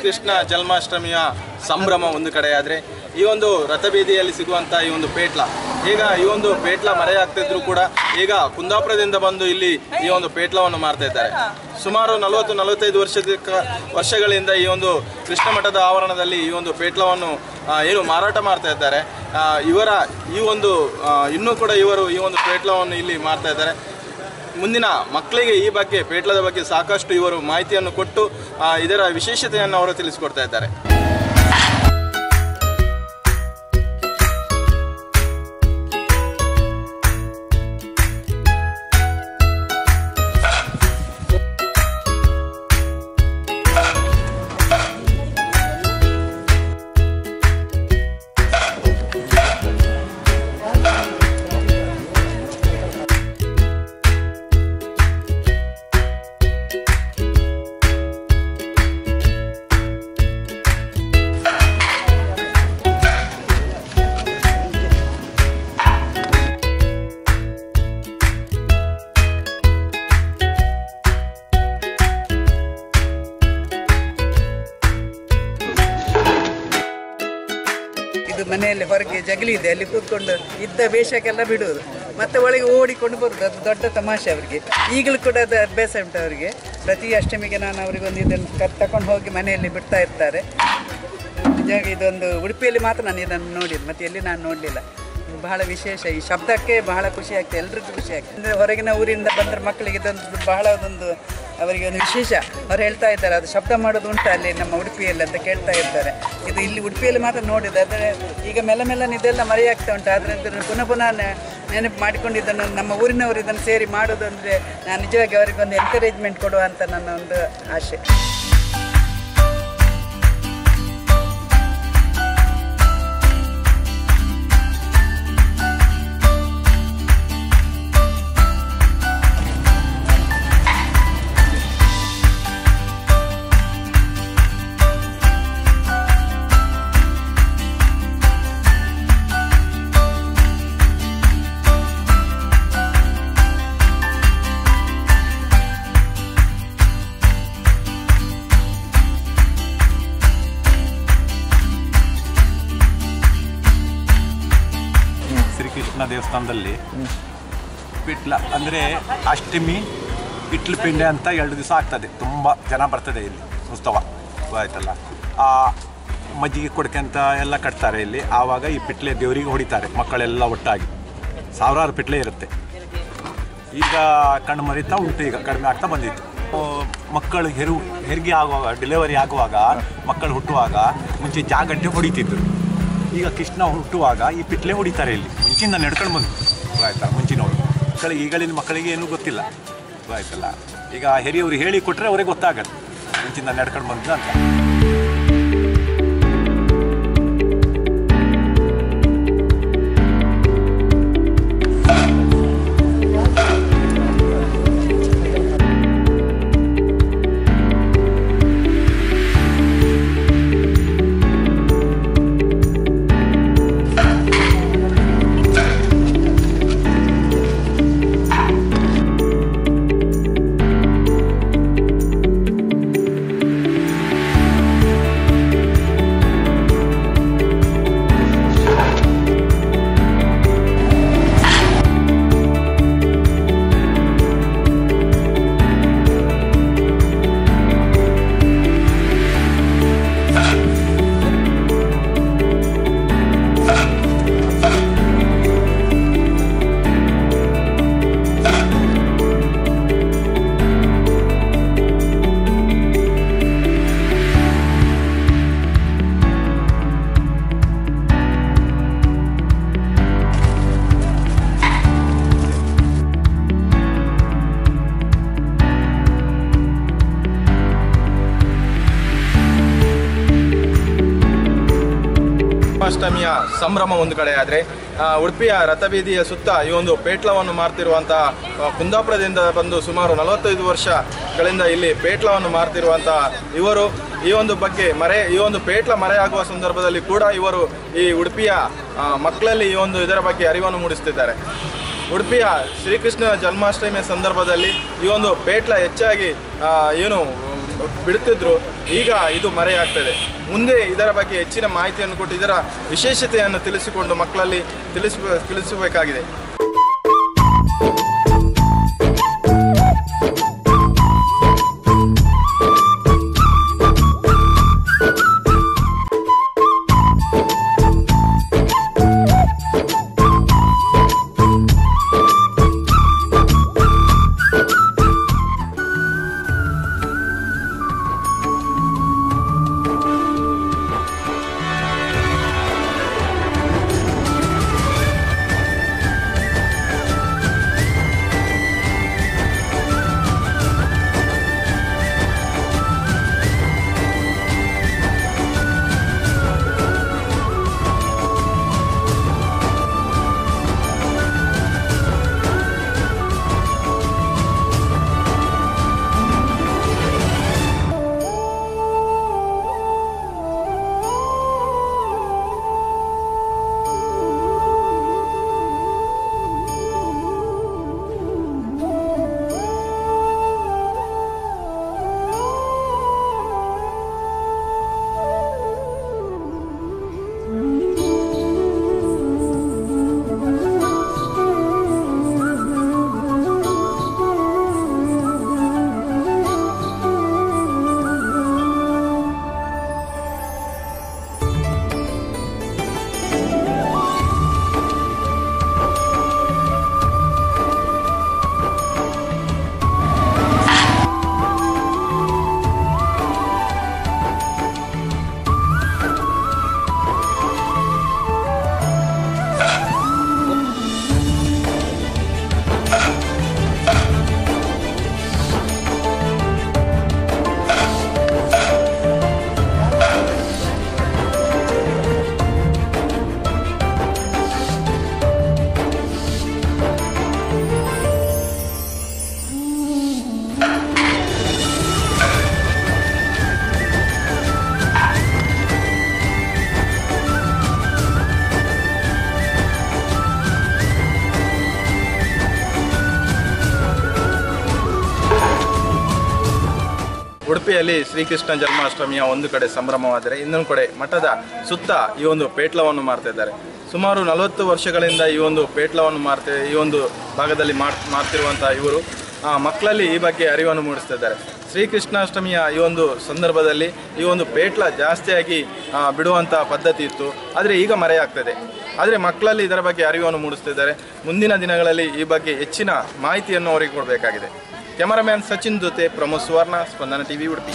ಶ್ರೀಕೃಷ್ಣ ಜನ್ಮಾಷ್ಟಮಿಯ ಸಂಭ್ರಮ ಒಂದು ಕಡೆಯಾದರೆ ಈ ಒಂದು ರಥಬೀದಿಯಲ್ಲಿ ಸಿಗುವಂಥ ಈ ಒಂದು ಪೇಟ್ಲ, ಈಗ ಈ ಒಂದು ಪೇಟ್ಲ ಮರೆಯಾಗ್ತಿದ್ರು ಕೂಡ ಈಗ ಕುಂದಾಪುರದಿಂದ ಬಂದು ಇಲ್ಲಿ ಈ ಒಂದು ಪೇಟ್ಲವನ್ನು ಮಾರ್ತಾ ಇದ್ದಾರೆ. ಸುಮಾರು 40-45 ವರ್ಷಗಳಿಂದ ಈ ಒಂದು ಕೃಷ್ಣ ಮಠದ ಆವರಣದಲ್ಲಿ ಈ ಒಂದು ಪೇಟ್ಲವನ್ನು ಏನು ಮಾರಾಟ ಮಾಡ್ತಾ ಇದ್ದಾರೆ. ಇವರ ಈ ಒಂದು ಇನ್ನೂ ಕೂಡ ಇವರು ಈ ಒಂದು ಪೇಟ್ಲವನ್ನು ಇಲ್ಲಿ ಮಾರ್ತಾ ಇದ್ದಾರೆ. ಮುಂದಿನ ಮಕ್ಕಳಿಗೆ ಈ ಬಗ್ಗೆ ಪೇಟ್ಲದ ಬಗ್ಗೆ ಸಾಕಷ್ಟು ಇವರು ಮಾಹಿತಿಯನ್ನು ಕೊಟ್ಟು ಇದರ ವಿಶೇಷತೆಯನ್ನು ಅವರು ತಿಳಿಸಿಕೊಡ್ತಾ ಇದ್ದಾರೆ. ಮನೆಯಲ್ಲಿ ಹೊರಗೆ ಜಗಲಿ ಇದೆ, ಅಲ್ಲಿ ಕೂತ್ಕೊಂಡು ಇದ್ದ ವೇಷಕ್ಕೆಲ್ಲ ಬಿಡುವುದು, ಮತ್ತೆ ಒಳಗೆ ಓಡಿಕೊಂಡು ಬರುವುದು. ಅದು ದೊಡ್ಡ ತಮಾಷೆ ಅವರಿಗೆ. ಈಗಲೂ ಕೂಡ ಅದು ಅಭ್ಯಾಸ ಉಂಟು ಅವರಿಗೆ. ಪ್ರತಿ ಅಷ್ಟಮಿಗೆ ನಾನು ಅವರಿಗೊಂದು ಇದನ್ನು ತಗೊಂಡು ಹೋಗಿ ಮನೆಯಲ್ಲಿ ಬಿಡ್ತಾ ಇರ್ತಾರೆ. ನಿಜವಾಗಿ ಇದೊಂದು ಉಡುಪಿಯಲ್ಲಿ ಮಾತ್ರ ನಾನು ಇದನ್ನು ನೋಡಿದ್ದು, ಮತ್ತು ಎಲ್ಲಿ ನಾನು ನೋಡಲಿಲ್ಲ. ಬಹಳ ವಿಶೇಷ. ಈ ಶಬ್ದಕ್ಕೆ ಬಹಳ ಖುಷಿ ಆಗ್ತದೆ, ಎಲ್ರಿಗೂ ಖುಷಿ ಆಗ್ತದೆ. ಅಂದರೆ ಹೊರಗಿನ ಊರಿಂದ ಬಂದರೆ ಮಕ್ಕಳಿಗೆ ಇದೊಂದು ಬಹಳ ಅವರಿಗೆ ಒಂದು ವಿಶೇಷ. ಅವ್ರು ಹೇಳ್ತಾ ಇದ್ದಾರೆ, ಅದು ಶಬ್ದ ಮಾಡೋದು ಉಂಟು ಅಲ್ಲಿ ನಮ್ಮ ಉಡುಪಿಯಲ್ಲಿ ಅಂತ ಕೇಳ್ತಾ ಇರ್ತಾರೆ. ಇದು ಇಲ್ಲಿ ಉಡುಪಿಯಲ್ಲಿ ಮಾತ್ರ ನೋಡಿದೆ. ಆದರೆ ಈಗ ಮೆಲ್ಲ ಇದೆಲ್ಲ ಮರೆಯಾಗ್ತಾ ಉಂಟು. ಆದರೆ ಇದನ್ನು ಪುನಃ ನೆನಪು ಮಾಡಿಕೊಂಡಿದ್ದನ್ನು ನಮ್ಮ ಊರಿನವರು ಇದನ್ನು ಸೇರಿ ಮಾಡೋದು ಅಂದರೆ ನಾನು ನಿಜವಾಗಿ ಅವರಿಗೊಂದು ಎನ್ಕರೇಜ್ಮೆಂಟ್ ಕೊಡುವ ಅಂತ ನನ್ನ ಒಂದು ಆಶೆ. ಕೃಷ್ಣ ದೇವಸ್ಥಾನದಲ್ಲಿ ಪಿಟ್ಲ ಅಂದರೆ ಅಷ್ಟಮಿ ಪಿಟ್ಲು ಪಿಂಡೆ ಅಂತ 2 ದಿವಸ ಆಗ್ತದೆ. ತುಂಬ ಜನ ಬರ್ತದೆ ಇಲ್ಲಿ ಉತ್ಸವ ಆಯ್ತಲ್ಲ. ಆ ಮಜ್ಜಿಗೆ ಕೊಡಕೆ ಅಂತ ಎಲ್ಲ ಕಟ್ತಾರೆ ಇಲ್ಲಿ. ಆವಾಗ ಈ ಪಿಟ್ಲೆ ದೇವರಿಗೆ ಹೊಡಿತಾರೆ ಮಕ್ಕಳೆಲ್ಲ ಒಟ್ಟಾಗಿ. ಸಾವಿರಾರು ಪಿಟ್ಲೆ ಇರುತ್ತೆ. ಈಗ ಕಣ್ಣು ಮರಿತಾ ಉಂಟು, ಈಗ ಕಡಿಮೆ ಆಗ್ತಾ ಬಂದಿತ್ತು. ಮಕ್ಕಳು ಹೆರಿಗೆ ಆಗುವಾಗ, ಡೆಲಿವರಿ ಆಗುವಾಗ, ಮಕ್ಕಳು ಹುಟ್ಟುವಾಗ ಮುಂಚೆ ಜಾಗಂಟೆ ಹೊಡಿತಿದ್ರು. ಈಗ ಕೃಷ್ಣ ಹುಟ್ಟುವಾಗ ಈ ಪಿಟ್ಲೆ ಹೊಡಿತಾರೆ ಇಲ್ಲಿ. ಮುಂಚಿಂದ ನಡ್ಕೊಂಡು ಬಂದು ಆಯ್ತಾ. ಮುಂಚಿನವರು ಈಗಳಿನ ಮಕ್ಕಳಿಗೆ ಏನೂ ಗೊತ್ತಿಲ್ಲ ಆಯ್ತಲ್ಲ. ಈಗ ಹಿರಿಯವರು ಹೇಳಿ ಕೊಟ್ಟರೆ ಅವ್ರಿಗೆ ಗೊತ್ತಾಗತ್ತೆ ಮುಂಚಿಂದ ನಡ್ಕೊಂಡು ಬಂದು ಅಂತ. ಅಷ್ಟಮಿಯ ಸಂಭ್ರಮ ಒಂದು ಕಡೆ ಆದರೆ ಉಡುಪಿಯ ರಥಬೀದಿಯ ಸುತ್ತ ಈ ಒಂದು ಪೇಟ್ಲವನ್ನು ಮಾರ್ತಿರುವಂಥ ಕುಂದಾಪುರದಿಂದ ಬಂದು ಸುಮಾರು 45 ವರ್ಷಗಳಿಂದ ಇಲ್ಲಿ ಪೇಟ್ಲವನ್ನು ಮಾರ್ತಿರುವಂಥ ಇವರು ಈ ಒಂದು ಬಗ್ಗೆ ಈ ಒಂದು ಪೇಟ್ಲ ಮರೆಯಾಗುವ ಸಂದರ್ಭದಲ್ಲಿ ಕೂಡ ಇವರು ಈ ಉಡುಪಿಯ ಮಕ್ಕಳಲ್ಲಿ ಇದರ ಬಗ್ಗೆ ಅರಿವನ್ನು ಮೂಡಿಸುತ್ತಿದ್ದಾರೆ. ಉಡುಪಿಯ ಶ್ರೀಕೃಷ್ಣ ಜನ್ಮಾಷ್ಟಮಿಯ ಸಂದರ್ಭದಲ್ಲಿ ಈ ಒಂದು ಪೇಟ್ಲ ಹೆಚ್ಚಾಗಿ ಬಿಡುತ್ತಿದ್ರು, ಈಗ ಇದು ಮರೆಯಾಗ್ತದೆ. ಮುಂದೆ ಇದರ ಬಗ್ಗೆ ಹೆಚ್ಚಿನ ಮಾಹಿತಿಯನ್ನು ಕೊಟ್ಟು ಇದರ ವಿಶೇಷತೆಯನ್ನು ತಿಳಿಸಿಕೊಂಡು ಮಕ್ಕಳಲ್ಲಿ ತಿಳಿಸಬೇಕಾಗಿದೆ. ಉಡುಪಿಯಲ್ಲಿ ಶ್ರೀಕೃಷ್ಣ ಜನ್ಮಾಷ್ಟಮಿಯ ಒಂದು ಕಡೆ ಸಂಭ್ರಮವಾದರೆ ಇನ್ನೊಂದು ಕಡೆ ಮಠದ ಸುತ್ತ ಈ ಒಂದು ಪೇಟ್ಲವನ್ನು ಮಾಡ್ತಾ ಇದ್ದಾರೆ. ಸುಮಾರು 40 ವರ್ಷಗಳಿಂದ ಈ ಒಂದು ಪೇಟ್ಲವನ್ನು ಈ ಒಂದು ಭಾಗದಲ್ಲಿ ಮಾಡ್ತಿರುವಂಥ ಇವರು ಮಕ್ಕಳಲ್ಲಿ ಈ ಬಗ್ಗೆ ಅರಿವನ್ನು ಮೂಡಿಸ್ತಾ ಇದ್ದಾರೆ. ಶ್ರೀಕೃಷ್ಣಾಷ್ಟಮಿಯ ಈ ಒಂದು ಸಂದರ್ಭದಲ್ಲಿ ಈ ಒಂದು ಪೇಟ್ಲ ಜಾಸ್ತಿಯಾಗಿ ಬಿಡುವಂಥ ಪದ್ಧತಿ ಇತ್ತು, ಆದರೆ ಈಗ ಮರೆಯಾಗ್ತದೆ. ಆದರೆ ಮಕ್ಕಳಲ್ಲಿ ಇದರ ಬಗ್ಗೆ ಅರಿವನ್ನು ಮೂಡಿಸ್ತಿದ್ದಾರೆ. ಮುಂದಿನ ದಿನಗಳಲ್ಲಿ ಈ ಬಗ್ಗೆ ಹೆಚ್ಚಿನ ಮಾಹಿತಿಯನ್ನು ಅವರಿಗೆ ಕೊಡಬೇಕಾಗಿದೆ. ಕ್ಯಾಮರಾಮ್ಯಾನ್ ಸಚಿನ್ ಜೊತೆ ಪ್ರಮೋದ್ ಸುವರ್ಣ, ಸ್ಪಂದನ ಟಿವಿ ಉಡುಪಿ.